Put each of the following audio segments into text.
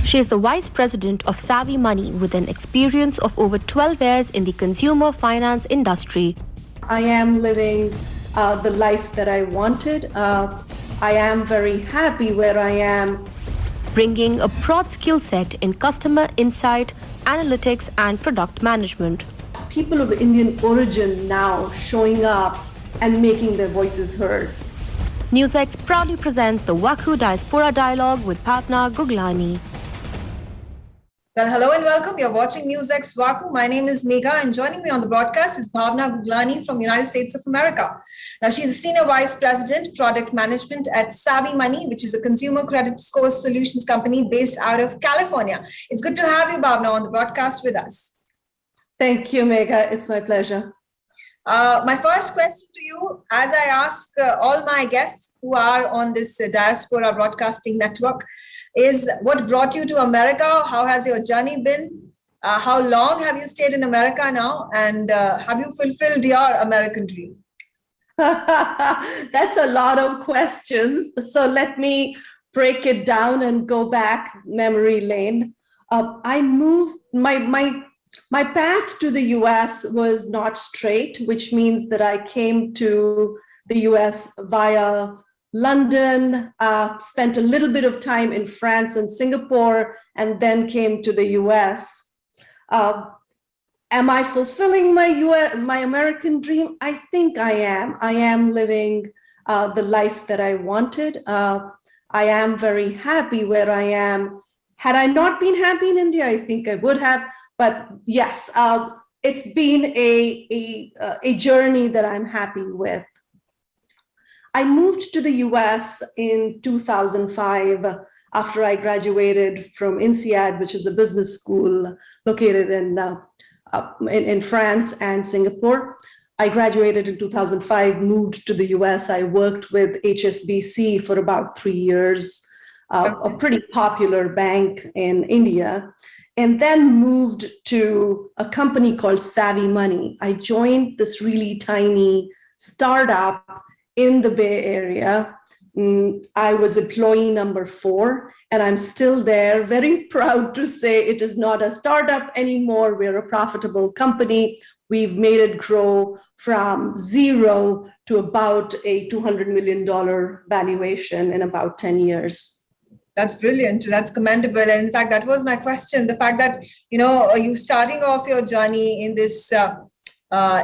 She is the vice president of Savvy Money with an experience of over 12 years in the consumer finance industry. I am living the life that I wanted. I am very happy where I am. Bringing a broad skill set in customer insight, analytics, and product management. People of Indian origin now showing up and making their voices heard. NewsX proudly presents the Waku Diaspora Dialogue with Bhavna Guglani. Well, hello and welcome. You're watching NewsX Waku. My name is Megha, and joining me on the broadcast is Bhavna Guglani from United States of America. Now, she's a Senior Vice President, Product Management at Savvy Money, which is a consumer credit score solutions company based out of California. It's good to have you, Bhavna, on the broadcast with us. Thank you, Megha. It's my pleasure. My first question to you, as I ask all my guests who are on this Diaspora Broadcasting Network, is what brought you to America? How has your journey been? How long have you stayed in America now? And have you fulfilled your American dream? That's a lot of questions. So let me break it down and go back memory lane. I moved, my path to the US was not straight, which means that I came to the US via London, spent a little bit of time in France and Singapore, and then came to the US. Am I fulfilling my American dream? I think I am. I am living the life that I wanted. I am very happy where I am. Had I not been happy in India, I think I would have. But yes, it's been a journey that I'm happy with. I moved to the US in 2005 after I graduated from INSEAD, which is a business school located in France and Singapore. I graduated in 2005, moved to the US. I worked with HSBC for about 3 years, a pretty popular bank in India, and then moved to a company called Savvy Money. I joined this really tiny startup in the Bay Area. I was employee number 4, and I'm still there. Very proud to say it is not a startup anymore. We're a profitable company. We've made it grow from 0 to about a $200 million valuation in about 10 years. That's brilliant. That's commendable. And in fact, that was my question. The fact that, you starting off your journey in this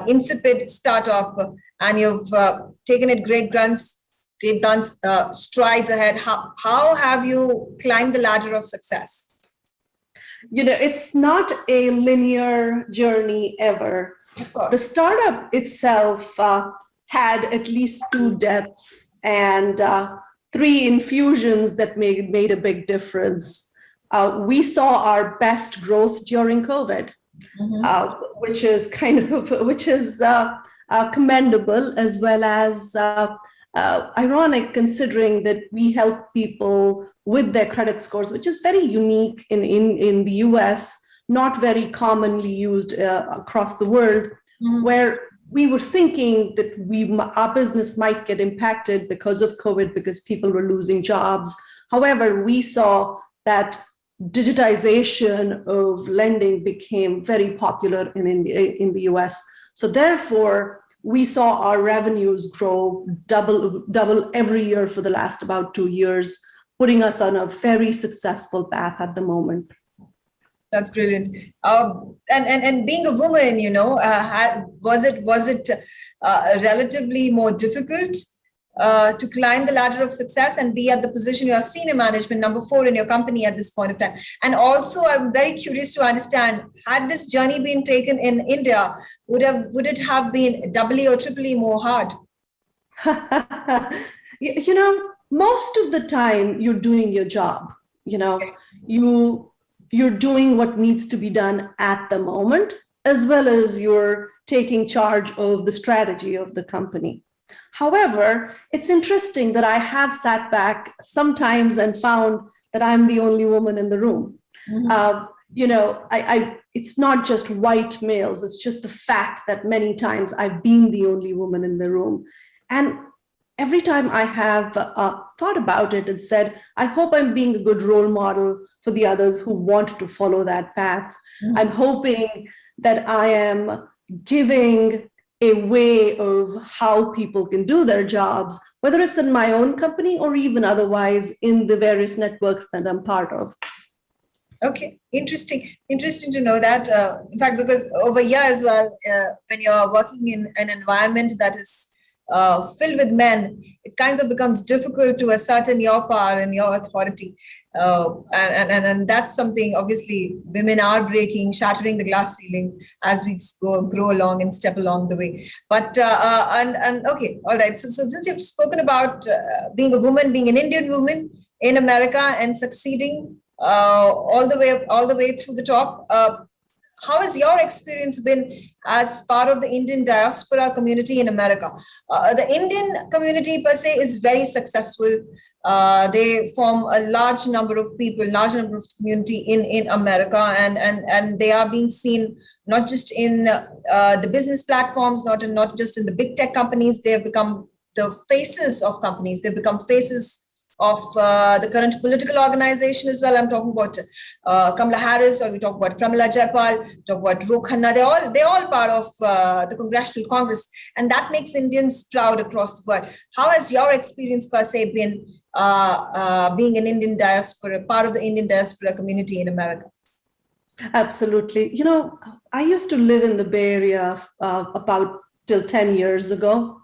insipid startup, and you've taken it great guns, strides ahead. How have you climbed the ladder of success? It's not a linear journey ever. Of course. The startup itself had at least 2 deaths and 3 infusions that made a big difference. We saw our best growth during COVID, which is commendable, as well as ironic, considering that we help people with their credit scores, which is very unique in the US, not very commonly used across the world, where we were thinking that our business might get impacted because of COVID, because people were losing jobs. However, we saw that digitization of lending became very popular in the US. So therefore, we saw our revenues grow double every year for the last about 2 years, putting us on a very successful path at the moment. That's brilliant. And being a woman, was it relatively more difficult to climb the ladder of success and be at the position you are senior management number 4 in your company at this point of time? And also, I'm very curious to understand, had this journey been taken in India, would it have been doubly or triply more hard? Most of the time you're doing your job. You're doing what needs to be done at the moment, as well as you're taking charge of the strategy of the company. However, it's interesting that I have sat back sometimes and found that I'm the only woman in the room. It's not just white males, it's just the fact that many times I've been the only woman in the room. And every time I have thought about it and said, I hope I'm being a good role model for the others who want to follow that path. Mhm. I'm hoping that I am giving a way of how people can do their jobs, whether it's in my own company or even otherwise in the various networks that I'm part of. Okay, interesting to know that. In fact, because over here as well, when you're working in an environment that is filled with men, it kind of becomes difficult to ascertain your power and your authority. And that's something obviously women are breaking, shattering the glass ceiling as we grow along and step along the way. But and okay, all right. So since you've spoken about being a woman, being an Indian woman in America and succeeding all the way through the top. How has your experience been as part of the Indian diaspora community in America? The Indian community per se is very successful. They form a large number of people, large number of community in America, and they are being seen not just in the business platforms, not just in the big tech companies. They have become the faces of companies. They've become faces of the current political organization as well. I'm talking about Kamala Harris, or we talk about Pramila Jayapal, talk about Ro Khanna. They're all part of the Congressional Congress, and that makes Indians proud across the world. How has your experience per se been being an Indian diaspora, part of the Indian diaspora community in America? Absolutely. You know, I used to live in the Bay Area about till 10 years ago.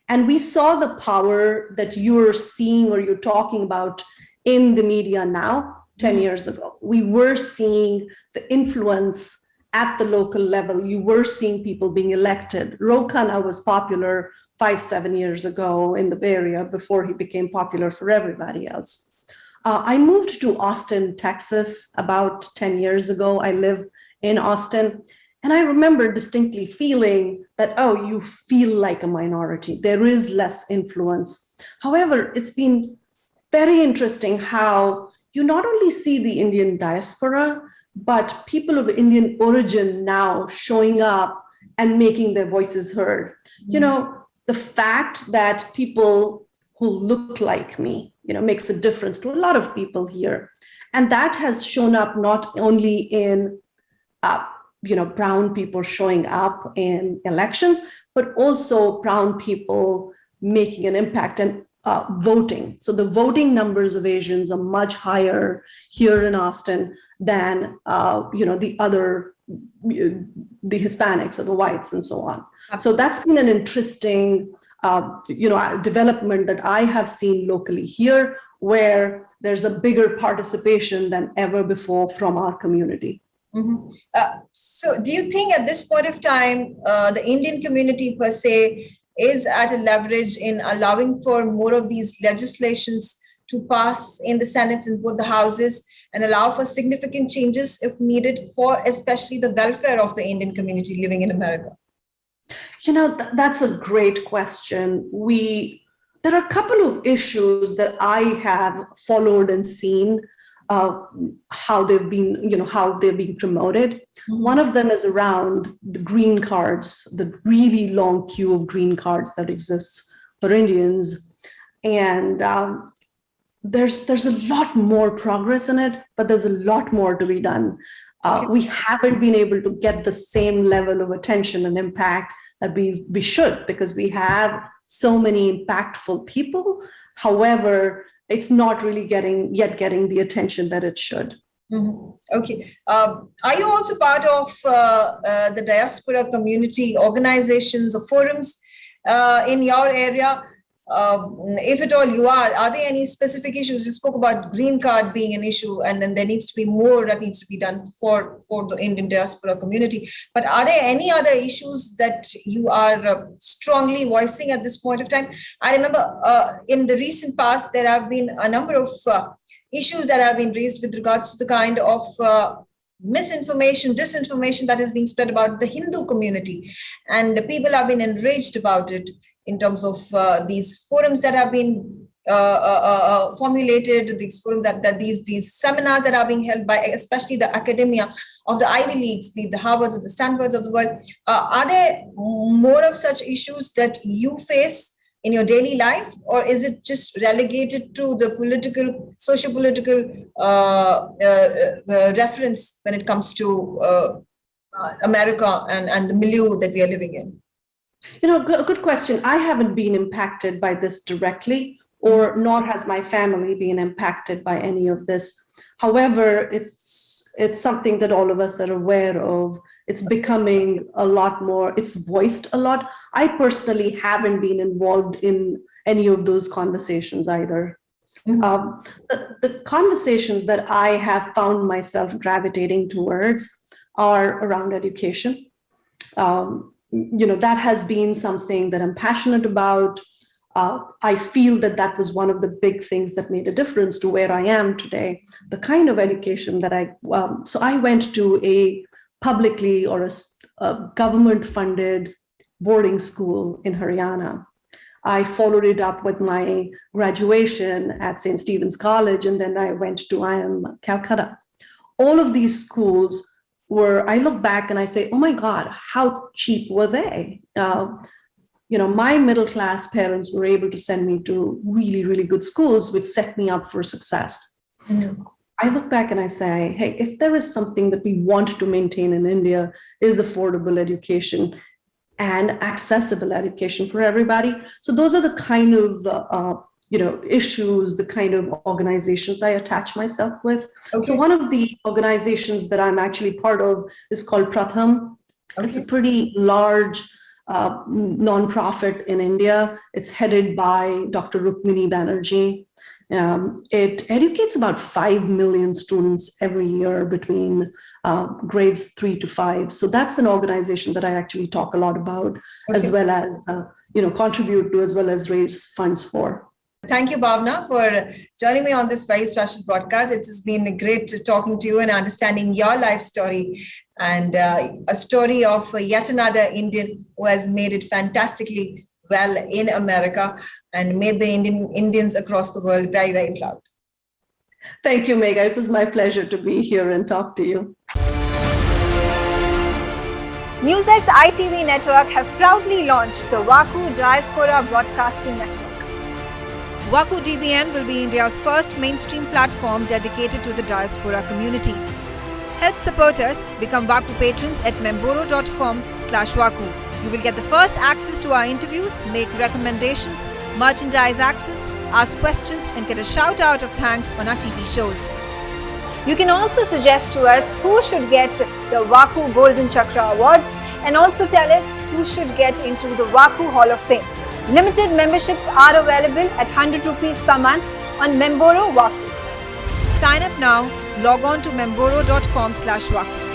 And we saw the power that you're seeing or you're talking about in the media now, 10 years ago. We were seeing the influence at the local level. You were seeing people being elected. Ro Khanna was popular 5-7 years ago in the Bay Area before he became popular for everybody else. I moved to Austin, Texas about 10 years ago. I live in Austin. And I remember distinctly feeling that, oh, you feel like a minority. There is less influence. However, it's been very interesting how you not only see the Indian diaspora, but people of Indian origin now showing up and making their voices heard. You know, the fact that people who look like me, you know, makes a difference to a lot of people here. And that has shown up not only in brown people showing up in elections, but also brown people making an impact and voting. So the voting numbers of Asians are much higher here in Austin than the other, the Hispanics or the whites and so on. So that's been an interesting development that I have seen locally here, where there's a bigger participation than ever before from our community. Mm-hmm. So do you think at this point of time, the Indian community per se is at a leverage in allowing for more of these legislations to pass in the Senate and both the houses and allow for significant changes if needed for especially the welfare of the Indian community living in America? You know, that's a great question. There are a couple of issues that I have followed and seen how they've been promoted. Mm-hmm. One of them is around the green cards, the really long queue of green cards that exists for Indians. And there's a lot more progress in it, but there's a lot more to be done. We haven't been able to get the same level of attention and impact that we should, because we have so many impactful people. However, it's not really getting the attention that it should. Mm-hmm. Okay. Are you also part of the diaspora community organizations or forums in your area? If at all you are there any specific issues? You spoke about green card being an issue, and then there needs to be more that needs to be done for the Indian diaspora community. But are there any other issues that you are strongly voicing at this point of time? I remember in the recent past, there have been a number of issues that have been raised with regards to the kind of misinformation, disinformation that is being spread about the Hindu community. And the people have been enraged about it in terms of these forums that have been formulated, these forums these seminars that are being held by especially the academia of the Ivy Leagues, be it the Harvards or the Stanfords of the world. Are there more of such issues that you face in your daily life, or is it just relegated to the political, socio-political reference when it comes to America and the milieu that we are living in? Good question. I haven't been impacted by this directly, or nor has my family been impacted by any of this. However, it's something that all of us are aware of. It's becoming a lot more, it's voiced a lot. I personally haven't been involved in any of those conversations either. The conversations that I have found myself gravitating towards are around education. That has been something that I'm passionate about. I feel that was one of the big things that made a difference to where I am today. The kind of education that so I went to a publicly or a government-funded boarding school in Haryana. I followed it up with my graduation at St. Stephen's College, and then I went to IIM Calcutta. All of these schools I look back and I say, oh my God, how cheap were they? My middle-class parents were able to send me to really, really good schools, which set me up for success. Mm-hmm. I look back and I say, hey, if there is something that we want to maintain in India, is affordable education and accessible education for everybody. So those are the kind of issues, the kind of organizations I attach myself with. Okay. So one of the organizations that I'm actually part of is called Pratham. Okay. It's a pretty large nonprofit in India. It's headed by Dr. Rukmini Banerjee. It educates about 5 million students every year between grades 3 to 5. So that's an organization that I actually talk a lot about, okay. As well as contribute to, as well as raise funds for. Thank you, Bhavna, for joining me on this very special broadcast. It has been great talking to you and understanding your life story, and a story of yet another Indian who has made it fantastically well in America and made the Indians across the world very, very proud. Thank you, Megha. It was my pleasure to be here and talk to you. Newsex's ITV network have proudly launched the WAKU Diaspora Broadcasting Network. WAKU DBN will be India's first mainstream platform dedicated to the diaspora community. Help support us, become WAKU patrons at memboro.com/WAKU. You will get the first access to our interviews, make recommendations, merchandise access, ask questions, and get a shout out of thanks on our TV shows. You can also suggest to us who should get the WAKU Golden Chakra Awards, and also tell us who should get into the WAKU Hall of Fame. Limited memberships are available at 100 rupees per month on Memboro WAKU. Sign up now. Log on to memboro.com/WAKU.